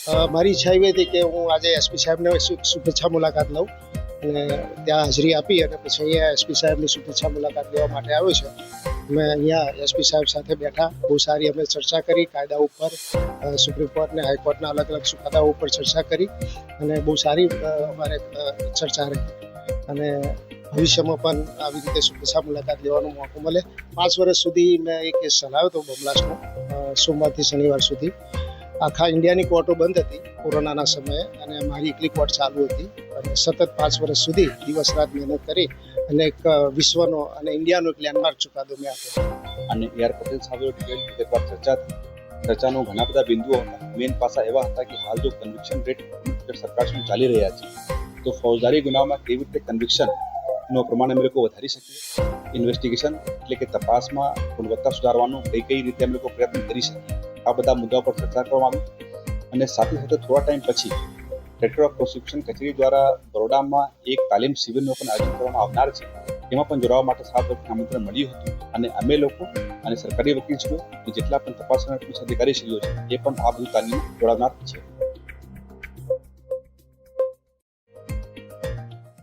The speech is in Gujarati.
મારી ઈચ્છા એવી હતી કે હું આજે એસપી સાહેબને શુભેચ્છા મુલાકાત લઉં અને ત્યાં હાજરી આપી અને પછી અહીંયા એસપી સાહેબની શુભેચ્છા મુલાકાત લેવા માટે આવ્યો છે. અમે અહીંયા એસપી સાહેબ સાથે બેઠા, બહુ સારી અમે ચર્ચા કરી કાયદા ઉપર, સુપ્રીમ કોર્ટ અને હાઈકોર્ટના અલગ અલગ ચુકાદાઓ ઉપર ચર્ચા કરી અને બહુ સારી અમારે ચર્ચા રહી અને ભવિષ્યમાં પણ આવી રીતે શુભેચ્છા મુલાકાત લેવાનો મોકો મળે. 5 વર્ષ સુધી મેં એક કેસ ચલાવ્યો હતો બમલાસ્ટનો, સોમવારથી શનિવાર સુધી. આખા ઇન્ડિયાની કોર્ટો બંધ હતી કોરોનાના સમયે અને મારી એકલી કોર્ટ ચાલુ હતી અને સતત 5 વર્ષ સુધી દિવસ રાત મહેનત કરી અને એક વિશ્વનો અને ઇન્ડિયાનો એક લેન્ડમાર્ક ચુકાદો મેં આપ્યો. અને AR પટેલ સાહેબ વિગતવાર ચર્ચાનો ઘણા બધા બિંદુઓ હતા. મેઇન પાસા એવા હતા કે હાલ જો કન્વિક્શન રેટ સરકાર સુધી ચાલી રહ્યા છે તો ફૌજદારી ગુનામાં કેવી રીતે કન્વિક્શનનો પ્રમાણ અમે લોકો વધારી શકીએ, ઇન્વેસ્ટિગેશન એટલે કે તપાસમાં ગુણવત્તા સુધારવાનો કઈ રીતે અમે લોકો પ્રયત્ન કરી શકીએ, આ બધા મુદ્દાઓ પર ચર્ચા કરવામાં આવી. અને સાથે સાથે થોડા ટાઈમ પછી ડાયરેક્ટર ઓફ પ્રોસિક્યુશન કચેરી દ્વારા બરોડામાં એક તાલીમ શિબિરનું પણ આયોજન કરવામાં આવનાર છે. એમાં પણ જોડાવા માટે 7 વખત આમંત્રણ મળ્યું હતું અને અમે લોકો અને સરકારી વકીલશ્રીઓ જેટલા પણ તપાસના અધિકારીશ્રીઓ છે એ પણ આ બધી તાલીમ જોડાવનાર છે.